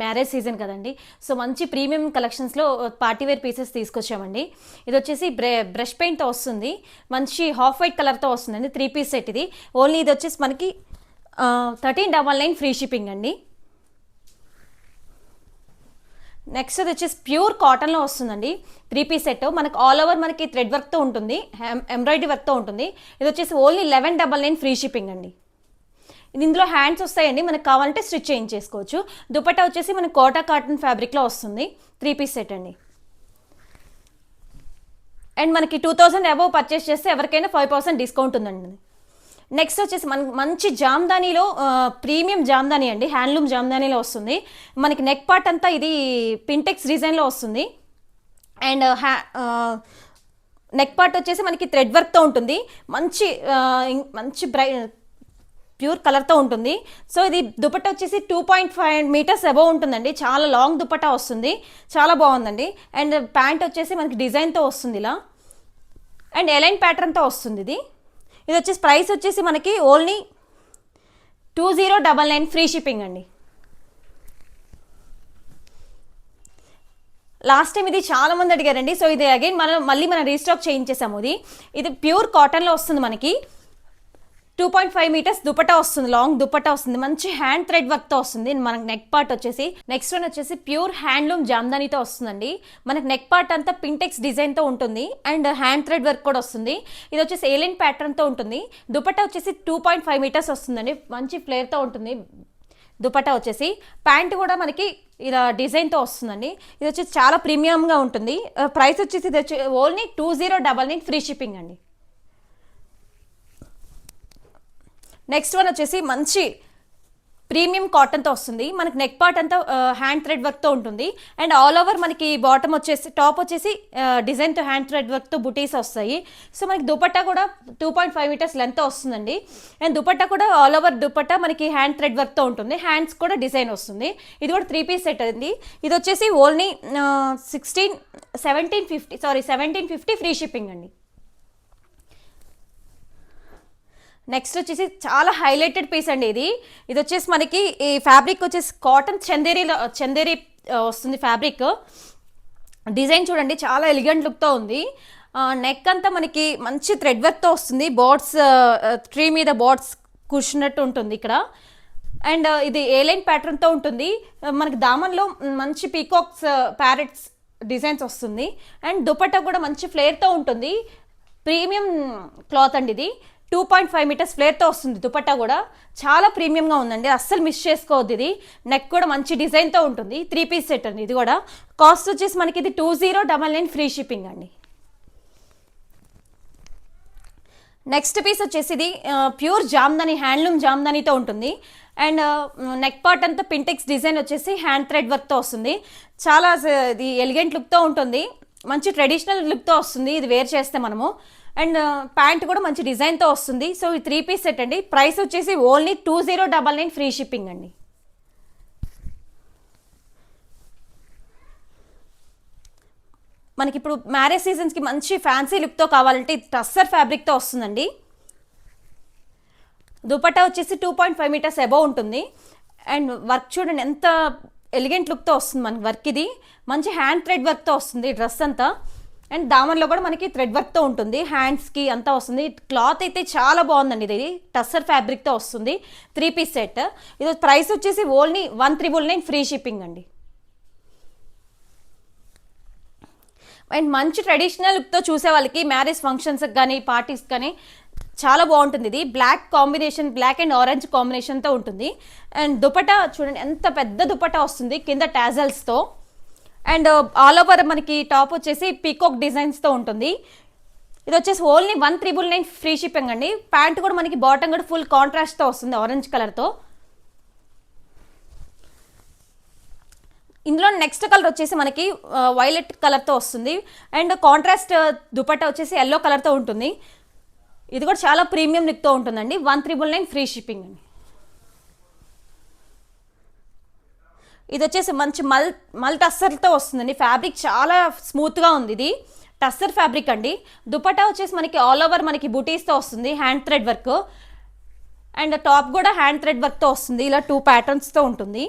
మ్యారేజ్ సీజన్ కదండి. సో మంచి ప్రీమియం కలెక్షన్స్ లో పార్టీ వేర్ పీసెస్ తీసుకొచ్చామండి. ఇది వచ్చేసి బ్రష్ పెయింట్ తో వస్తుంది. మంచి హాఫ్ వైట్ కలర్ తో వస్తుందండి. 3 పీస్ సెట్ ఇది. ఓన్లీ ఇది వచ్చేసి మనకి 1399 ఫ్రీ షిప్పింగ్ అండి. నెక్స్ట్ అది వచ్చేసి ప్యూర్ కాటన్లో వస్తుందండి. 3 పీస్ సెట్ మనకు ఆల్ ఓవర్ మనకి థ్రెడ్ వర్క్తో ఉంటుంది, ఎంబ్రాయిడరీ వర్క్తో ఉంటుంది. ఇది వచ్చేసి ఓన్లీ 1199 ఫ్రీ షిప్పింగ్ అండి. ఇది ఇందులో హ్యాండ్స్ వస్తాయండి, మనకు కావాలంటే స్టిచ్ చేయించేసుకోవచ్చు. దుపట్టా వచ్చేసి మనకి కోటా కాటన్ ఫ్యాబ్రిక్లో వస్తుంది. 3 పీస్ సెట్ అండి. అండ్ మనకి 2000 అబవ్ పర్చేస్ చేస్తే ఎవరికైనా 5% డిస్కౌంట్ ఉందండి. నెక్స్ట్ వచ్చేసి మనకి మంచి జామ్దానీలో ప్రీమియం జామ్దానీ అండి, హ్యాండ్లూమ్ జామ్దానీలో వస్తుంది. మనకి నెక్ పార్ట్ అంతా ఇది పింటెక్స్ డిజైన్లో వస్తుంది. అండ్ నెక్ పార్ట్ వచ్చేసి మనకి థ్రెడ్ వర్క్తో ఉంటుంది. మంచి మంచి ప్యూర్ కలర్తో ఉంటుంది. సో ఇది దుపట్టా వచ్చేసి 2.5 మీటర్స్ అబవ్ ఉంటుందండి. చాలా లాంగ్ దుపట్టా వస్తుంది, చాలా బాగుందండి. అండ్ ప్యాంట్ వచ్చేసి మనకి డిజైన్తో వస్తుంది ఇలా. అండ్ ఎలైన్ ప్యాటర్న్తో వస్తుంది ఇది. ఇది వచ్చేసి ప్రైస్ వచ్చేసి మనకి ఓన్లీ 2099 ఫ్రీ షిప్పింగ్ అండి. లాస్ట్ టైం ఇది చాలా మంది అడిగారండి. సో ఇది అగైన్ మళ్ళీ మనం రీస్టాక్ చేయించేసాము. ఇది ప్యూర్ కాటన్లో వస్తుంది మనకి. 2.5 మీటర్స్ దుపట్టా వస్తుంది, లాంగ్ దుపట్టా వస్తుంది. మంచి హ్యాండ్ థ్రెడ్ వర్క్తో వస్తుంది. మనకి నెక్ పార్ట్ వచ్చేసి నెక్స్ట్ వన్ వచ్చేసి ప్యూర్ హ్యాండ్లూమ్ జామ్దానీతో వస్తుందండి. మనకి నెక్ పార్ట్ అంతా పింటెక్స్ డిజైన్తో ఉంటుంది. అండ్ హ్యాండ్ థ్రెడ్ వర్క్ కూడా వస్తుంది. ఇది వచ్చేసి ఏలియన్ ప్యాటర్న్తో ఉంటుంది. దుపట్టా వచ్చేసి 2.5 మీటర్స్ వస్తుందండి. మంచి ఫ్లేర్తో ఉంటుంది దుపట్టా వచ్చేసి. ప్యాంట్ కూడా మనకి ఇలా డిజైన్తో వస్తుందండి. ఇది వచ్చేసి చాలా ప్రీమియంగా ఉంటుంది. ప్రైస్ వచ్చేసి ఇది వచ్చి ఓన్లీ 2099 ఫ్రీ షిప్పింగ్ అండి. నెక్స్ట్ వన్ వచ్చేసి మంచి ప్రీమియం కాటన్తో వస్తుంది. మనకి నెక్ పార్ట్ అంతా హ్యాండ్ థ్రెడ్ వర్క్తో ఉంటుంది. అండ్ ఆల్ ఓవర్ మనకి బాటమ్ వచ్చేసి టాప్ వచ్చేసి డిజైన్తో హ్యాండ్ థ్రెడ్ వర్క్తో బుటీస్ వస్తాయి. సో మనకి దుపట్టా కూడా 2.5 మీటర్స్ లెంత్ వస్తుందండి. అండ్ దుపట్టా కూడా ఆల్ ఓవర్ దుపట్టా మనకి హ్యాండ్ థ్రెడ్ వర్క్తో ఉంటుంది. హ్యాండ్స్ కూడా డిజైన్ వస్తుంది. ఇది కూడా 3 పీస్ సెట్ అండి. ఇది వచ్చేసి ఓన్లీ 1750 ఫ్రీ షిప్పింగ్ అండి. నెక్స్ట్ వచ్చేసి చాలా హైలైటెడ్ పీస్ అండి. ఇది వచ్చేసి మనకి ఈ ఫ్యాబ్రిక్ వచ్చేసి కాటన్ చందేరి వస్తుంది ఫ్యాబ్రిక్. డిజైన్ చూడండి చాలా ఎలిగెంట్ లుక్తో ఉంది. నెక్ అంతా మనకి మంచి థ్రెడ్ వర్క్తో వస్తుంది. బోర్డ్స్ ట్రీ మీద బోర్డ్స్ కూర్చున్నట్టు ఉంటుంది ఇక్కడ. అండ్ ఇది ఏలైన్ ప్యాటర్న్తో ఉంటుంది. మనకి దామన్లో మంచి పీకాక్స్ ప్యారెట్స్ డిజైన్స్ వస్తుంది. అండ్ దుపట్టా కూడా మంచి ఫ్లేర్తో ఉంటుంది. ప్రీమియం క్లాత్ అండి. ఇది 2.5 మీటర్స్ ఫ్లేర్తో వస్తుంది. దుపట్టా కూడా చాలా ప్రీమియంగా ఉందండి, అస్సలు మిస్ చేసుకోవద్దు. ఇది నెక్ కూడా మంచి డిజైన్తో ఉంటుంది. 3 పీస్ సెట్ అండి. ఇది కూడా కాస్ట్ వచ్చేసి మనకి ఇది 2099 ఫ్రీ షిప్పింగ్ అండి. నెక్స్ట్ పీస్ వచ్చేసి ఇది ప్యూర్ జామ్దాని, హ్యాండ్లూమ్ జామ్దానితో ఉంటుంది. అండ్ నెక్ పార్ట్ అంతా పింటెక్స్ డిజైన్ వచ్చేసి హ్యాండ్ థ్రెడ్ వర్క్తో వస్తుంది. చాలా ఇది ఎలిగెంట్ లుక్తో ఉంటుంది. మంచి ట్రెడిషనల్ లుక్తో వస్తుంది ఇది వేర్ చేస్తే మనము. అండ్ ప్యాంట్ కూడా మంచి డిజైన్తో వస్తుంది. సో ఈ 3 పీస్ సెట్ అండి. ప్రైస్ వచ్చేసి ఓన్లీ 2099 ఫ్రీ షిప్పింగ్ అండి. మనకి ఇప్పుడు మ్యారేజ్ సీజన్స్కి మంచి ఫ్యాన్సీ లుక్తో కావాలంటే టస్సర్ ఫ్యాబ్రిక్తో వస్తుందండి. దుపట్టా వచ్చేసి 2.5 మీటర్స్ అబౌవ్ ఉంటుంది. అండ్ వర్క్ చూడండి ఎంత ఎలిగెంట్ లుక్తో వస్తుంది మనకి వర్క్. ఇది మంచి హ్యాండ్ థ్రెడ్ వర్క్తో వస్తుంది డ్రెస్ అంతా. అండ్ దామన్లో కూడా మనకి థ్రెడ్ వర్క్తో ఉంటుంది. హ్యాండ్స్కి అంతా వస్తుంది. క్లాత్ అయితే చాలా బాగుందండి. ఇది టస్సర్ ఫ్యాబ్రిక్తో వస్తుంది. 3 పీస్ సెట్. ఇది ప్రైస్ వచ్చేసి ఓన్లీ 1399 ఫ్రీ షిప్పింగ్ అండి. అండ్ మంచి ట్రెడిషనల్ లుక్తో చూసే వాళ్ళకి మ్యారేజ్ ఫంక్షన్స్కి కానీ పార్టీస్కి కానీ చాలా బాగుంటుంది. ఇది black combination, black and orange కాంబినేషన్తో ఉంటుంది. అండ్ దుపట్టా చూడండి ఎంత పెద్ద దుపట్టా వస్తుంది కింద టాజల్స్తో. అండ్ ఆల్ ఓవర్ మనకి టాప్ వచ్చేసి పీకాక్ డిజైన్స్తో ఉంటుంది. ఇది వచ్చేసి ఓన్లీ 1399 ఫ్రీ షిప్పింగ్ అండి. ప్యాంట్ కూడా మనకి బాటమ్ కూడా ఫుల్ కాంట్రాస్ట్తో వస్తుంది ఆరెంజ్ కలర్తో. ఇందులో నెక్స్ట్ కలర్ వచ్చేసి మనకి వైలెట్ కలర్తో వస్తుంది. అండ్ కాంట్రాస్ట్ దుపట్టా వచ్చేసి ఎల్లో కలర్తో ఉంటుంది. ఇది కూడా చాలా ప్రీమియం లుక్తో ఉంటుందండి. 1399 ఫ్రీ షిప్పింగ్ అండి. ఇది వచ్చేసి మంచి మల్ టస్సర్తో వస్తుందండి. ఫ్యాబ్రిక్ చాలా స్మూత్గా ఉంది. ఇది టస్సర్ ఫ్యాబ్రిక్ అండి. దుపట్టా వచ్చేసి మనకి ఆల్ ఓవర్ మనకి బుటీస్తో వస్తుంది hand thread work. And top కూడా హ్యాండ్ థ్రెడ్ వర్క్తో వస్తుంది. ఇలా 2 ప్యాటర్న్స్తో ఉంటుంది.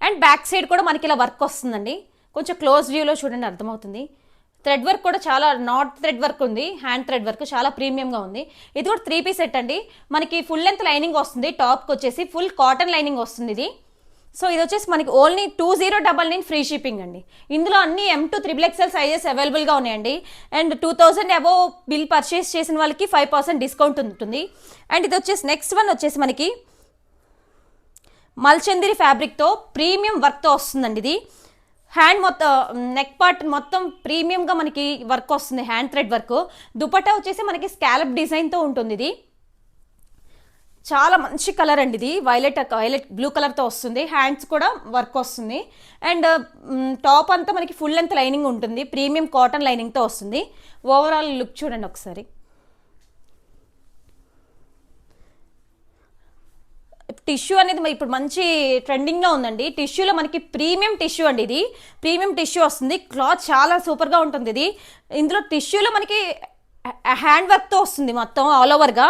అండ్ బ్యాక్ సైడ్ కూడా మనకి ఇలా వర్క్ వస్తుందండి. కొంచెం క్లోజ్ వ్యూలో చూడండి అర్థమవుతుంది. థ్రెడ్ వర్క్ కూడా చాలా నాట్ థ్రెడ్ వర్క్ ఉంది. హ్యాండ్ థ్రెడ్ వర్క్ చాలా ప్రీమియంగా ఉంది. ఇది కూడా 3 పీస్ సెట్ అండి. మనకి ఫుల్ లెంత్ లైనింగ్ వస్తుంది. టాప్కి వచ్చేసి ఫుల్ కాటన్ లైనింగ్ వస్తుంది ఇది. సో ఇది వచ్చేసి మనకి ఓన్లీ 2099 ఫ్రీ షిప్పింగ్ అండి. ఇందులో అన్ని M to XXL సైజెస్ అవైలబుల్గా ఉన్నాయండి. అండ్ 2000 అబోవ్ బిల్ పర్చేస్ చేసిన వాళ్ళకి 5% డిస్కౌంట్ ఉంటుంది. అండ్ ఇది వచ్చేసి నెక్స్ట్ వన్ వచ్చేసి మనకి మల్చందిరి ఫ్యాబ్రిక్తో ప్రీమియం వర్క్తో వస్తుందండి. ఇది హ్యాండ్ మొత్తం నెక్ పార్ట్ మొత్తం ప్రీమియంగా మనకి వర్క్ వస్తుంది హ్యాండ్ థ్రెడ్ వర్క్. దుపట్టా వచ్చేసి మనకి స్కాలప్ డిజైన్తో ఉంటుంది. ఇది చాలా మంచి కలర్ అండి. ఇది వైలెట్ బ్లూ కలర్తో వస్తుంది. హ్యాండ్స్ కూడా వర్క్ వస్తుంది. అండ్ టాప్ అంతా మనకి ఫుల్ లెంత్ లైనింగ్ ఉంటుంది. ప్రీమియం కాటన్ లైనింగ్తో వస్తుంది. ఓవరాల్ లుక్ చూడండి ఒకసారి. టిష్యూ అనేది ఇప్పుడు మంచి ట్రెండింగ్లో ఉందండి. టిష్యూలో మనకి ప్రీమియం టిష్యూ అండి. ఇది ప్రీమియం టిష్యూ వస్తుంది. క్లాత్ చాలా సూపర్గా ఉంటుంది. ఇది ఇందులో టిష్యూలో మనకి హ్యాండ్ వర్క్తో వస్తుంది మొత్తం ఆల్ ఓవర్గా.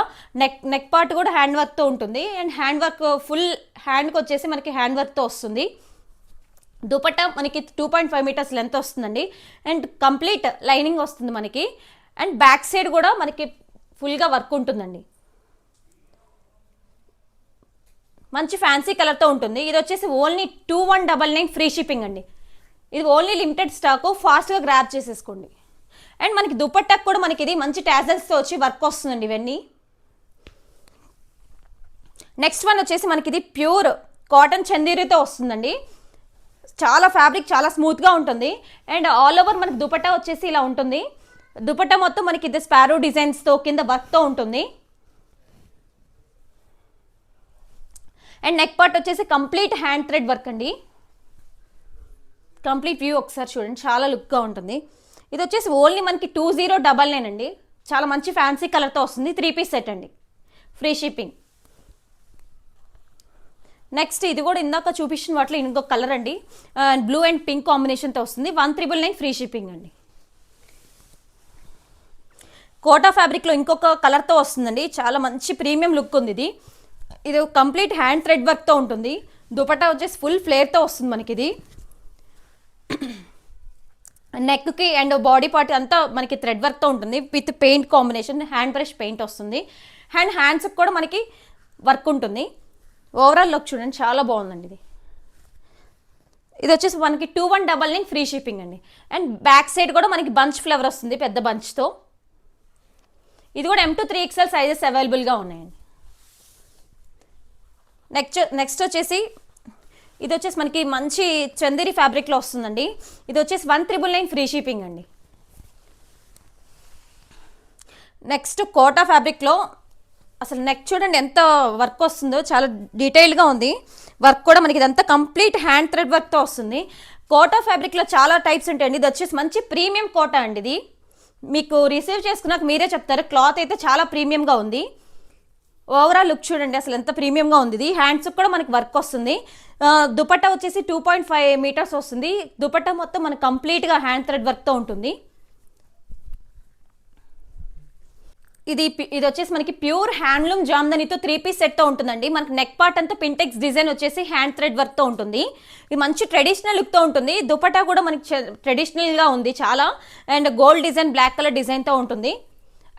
నెక్ పార్ట్ కూడా హ్యాండ్ వర్క్తో ఉంటుంది. అండ్ హ్యాండ్ వర్క్ ఫుల్ హ్యాండ్కి వచ్చేసి మనకి హ్యాండ్ వర్క్తో వస్తుంది. దుపట్టా మనకి 2.5 మీటర్స్ లెంత్ వస్తుందండి. అండ్ కంప్లీట్ లైనింగ్ వస్తుంది మనకి. అండ్ బ్యాక్ సైడ్ కూడా మనకి ఫుల్గా వర్క్ ఉంటుందండి. మంచి ఫ్యాన్సీ కలర్తో ఉంటుంది. ఇది వచ్చేసి ఓన్లీ 2199 ఫ్రీ షిప్పింగ్ అండి. ఇది ఓన్లీ లిమిటెడ్ స్టాకు, ఫాస్ట్గా గ్రాబ్ చేసేసుకోండి. అండ్ మనకి దుపట్టాకు కూడా మనకి ఇది మంచి టాజల్స్తో వచ్చి వర్క్ వస్తుందండి ఇవన్నీ. నెక్స్ట్ వన్ వచ్చేసి మనకి ఇది ప్యూర్ కాటన్ చందేరితో వస్తుందండి. చాలా ఫ్యాబ్రిక్ చాలా స్మూత్గా ఉంటుంది. అండ్ ఆల్ ఓవర్ మనకి దుపట్టా వచ్చేసి ఇలా ఉంటుంది. దుపట్టా మొత్తం మనకి ఇది స్పారో డిజైన్స్తో కింద వర్క్తో ఉంటుంది. అండ్ నెక్ పార్ట్ వచ్చేసి కంప్లీట్ హ్యాండ్ థ్రెడ్ వర్క్ అండి. కంప్లీట్ వ్యూ ఒకసారి చూడండి, చాలా లుక్గా ఉంటుంది. ఇది వచ్చేసి ఓన్లీ మనకి 2099 అండి. చాలా మంచి ఫ్యాన్సీ కలర్తో వస్తుంది. 3 పీస్ సెట్ అండి, ఫ్రీ షిప్పింగ్. నెక్స్ట్ ఇది కూడా ఇందాక చూపించిన వాటిలో ఇంకొక కలర్ అండి, బ్లూ అండ్ పింక్ కాంబినేషన్తో వస్తుంది. 1999 ఫ్రీ షిప్పింగ్ అండి. కోటా ఫ్యాబ్రిక్లో ఇంకొక కలర్తో వస్తుందండి, చాలా మంచి ప్రీమియం లుక్ ఉంది ఇది. ఇది కంప్లీట్ హ్యాండ్ థ్రెడ్ వర్క్తో ఉంటుంది. దుపట్టా వచ్చేసి ఫుల్ ఫ్లేర్తో వస్తుంది మనకి. ఇది నెక్కి అండ్ బాడీ పార్ట్ అంతా మనకి థ్రెడ్ వర్క్తో ఉంటుంది with paint combination, hand brush paint వస్తుంది. అండ్ హ్యాండ్స్కి కూడా మనకి వర్క్ ఉంటుంది. ఓవరాల్ లుక్ చూడండి, చాలా బాగుందండి ఇది. ఇది వచ్చేసి మనకి 2199 ఫ్రీ షిప్పింగ్ అండి. అండ్ బ్యాక్ సైడ్ కూడా మనకి బంచ్ ఫ్లవర్ వస్తుంది, పెద్ద బంచ్తో. ఇది కూడా M to 3XL సైజెస్ అవైలబుల్గా ఉన్నాయండి. నెక్స్ట్ వచ్చేసి ఇది వచ్చేసి మనకి మంచి చందేరి ఫ్యాబ్రిక్లో వస్తుందండి. ఇది వచ్చేసి 1999 ఫ్రీ షిప్పింగ్ అండి. నెక్స్ట్ కోటా ఫ్యాబ్రిక్లో అసలు నెక్ చూడండి ఎంత వర్క్ వస్తుందో, చాలా డీటెయిల్గా ఉంది. వర్క్ కూడా మనకి ఇదంతా కంప్లీట్ హ్యాండ్ థ్రెడ్ వర్క్తో వస్తుంది. కోటా ఫ్యాబ్రిక్లో చాలా టైప్స్ ఉంటాయండి. ఇది వచ్చేసి మంచి ప్రీమియం కోటా అండి. ఇది మీకు రిసీవ్ చేసుకున్నాక మీరే చెప్తారు. క్లాత్ అయితే చాలా ప్రీమియంగా ఉంది. ఓవరాల్ లుక్ చూడండి అసలు ఎంత ప్రీమియంగా ఉంది. ఇది హ్యాండ్స్కి కూడా మనకి వర్క్ వస్తుంది. దుపట్టా వచ్చేసి 2.5 మీటర్స్ వస్తుంది. దుపట్టా మొత్తం మనకి కంప్లీట్గా హ్యాండ్ థ్రెడ్ వర్క్తో ఉంటుంది. ఇది వచ్చేసి మనకి ప్యూర్ హ్యాండ్లూమ్ జామ్దనీతో 3 పీస్ సెట్తో ఉంటుందండి. మనకి నెక్ పార్ట్ అంతా పింటెక్స్ డిజైన్ వచ్చేసి హ్యాండ్ థ్రెడ్ వర్క్తో ఉంటుంది. ఇది మంచి ట్రెడిషనల్ లుక్తో ఉంటుంది. దుపట్టా కూడా మనకి ట్రెడిషనల్గా ఉంది చాలా. And gold design, black colour డిజైన్తో ఉంటుంది.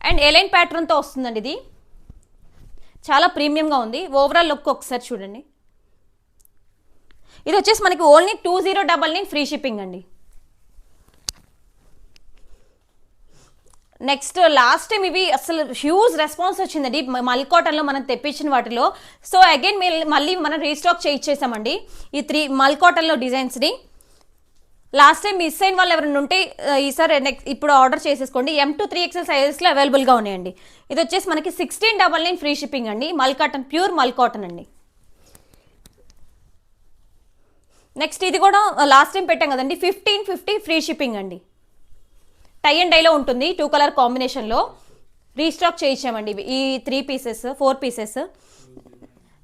అండ్ ఎలైన్ ప్యాటర్న్తో వస్తుందండి. ఇది చాలా ప్రీమియంగా ఉంది. ఓవరాల్ లుక్ ఒకసారి చూడండి. ఇది వచ్చేసి మనకి ఓన్లీ 2099 ఫ్రీ షిప్పింగ్ అండి. నెక్స్ట్ లాస్ట్ టైం ఇవి అసలు హ్యూజ్ రెస్పాన్స్ వచ్చిందండి మల్కాటన్లో మనం తెప్పించిన వాటిలో. సో అగైన్ మళ్ళీ మనం రీస్టాక్ చేయించేసామండి ఈ 3 మల్కాటన్లో డిజైన్స్ని. లాస్ట్ టైం మిస్ అయిన వాళ్ళు ఎవరైనా ఉంటే ఈసారి ఇప్పుడు ఆర్డర్ చేసేసుకోండి. M to 3XL సైజెస్లో అవైలబుల్గా ఉన్నాయండి. ఇది వచ్చేసి మనకి 1699 ఫ్రీ షిప్పింగ్ అండి. మల్కాటన్, ప్యూర్ మల్కాటన్ అండి. నెక్స్ట్ ఇది కూడా లాస్ట్ టైం పెట్టాం కదండి, 1550 ఫ్రీ షిప్పింగ్ అండి. టై అండ్ డైలో ఉంటుంది, 2 కలర్ కాంబినేషన్లో. రీస్టాక్ చేయించామండి ఈ 3 పీసెస్, 4 పీసెస్.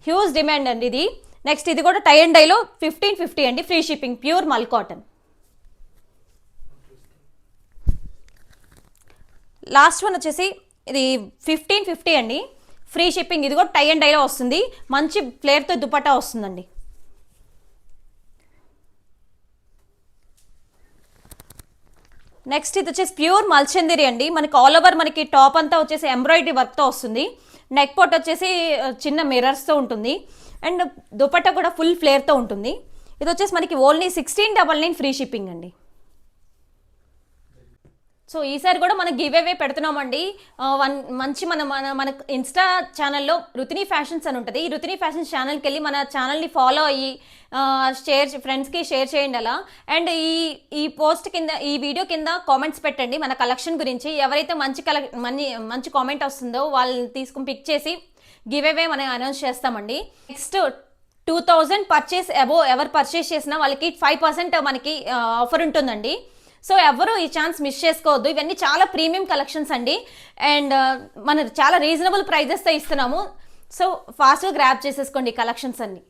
హ్యూజ్ డిమాండ్ అండి ఇది. నెక్స్ట్ ఇది కూడా టై అండ్ డైలో 1550 అండి, ఫ్రీ షిప్పింగ్, ప్యూర్ మల్ కాటన్. లాస్ట్ వన్ వచ్చేసి ఇది 1550 అండి, ఫ్రీ షిప్పింగ్. ఇది కూడా టై అండ్ డైలో వస్తుంది, మంచి ఫ్లేర్తో దుపట్టా వస్తుందండి. నెక్స్ట్ ఇది వచ్చేసి ప్యూర్ మల్చందేరి అండి. మనకి ఆల్ ఓవర్ మనకి టాప్ అంతా వచ్చేసి ఎంబ్రాయిడరీ వర్క్తో వస్తుంది. నెక్ పార్ట్ వచ్చేసి చిన్న మిర్రర్స్తో ఉంటుంది. అండ్ దుపట్టా కూడా ఫుల్ ఫ్లేర్తో ఉంటుంది. ఇది వచ్చేసి మనకి ఓన్లీ 1699 ఫ్రీ షిప్పింగ్ అండి. సో ఈసారి కూడా మనం గివ్ అవే పెడుతున్నామండి. మంచి మన ఇన్స్టా ఛానల్లో రుతిని ఫ్యాషన్స్ అని ఉంటుంది. ఈ రుతిని ఫ్యాషన్స్ ఛానల్కి వెళ్ళి మన ఛానల్ని ఫాలో అయ్యి ఫ్రెండ్స్కి షేర్ చేయండి అలా. అండ్ ఈ పోస్ట్ కింద, ఈ వీడియో కింద కామెంట్స్ పెట్టండి మన కలెక్షన్ గురించి. ఎవరైతే మంచి కామెంట్ వస్తుందో వాళ్ళని తీసుకుని పిక్ చేసి గివ్ అవే మనం అనౌన్స్ చేస్తామండి. నెక్స్ట్ 2000 పర్చేస్ అబోవ్ ఎవరు పర్చేస్ చేసినా వాళ్ళకి 5% మనకి ఆఫర్ ఉంటుందండి. సో ఎవరు ఈ ఛాన్స్ మిస్ చేసుకోవద్దు. ఇవన్నీ చాలా ప్రీమియం కలెక్షన్స్ అండి. అండ్ మన చాలా రీజనబుల్ ప్రైజెస్తో ఇస్తున్నాము. సో ఫాస్ట్గా గ్రాబ్ చేసేసుకోండి ఈ కలెక్షన్స్ అన్ని.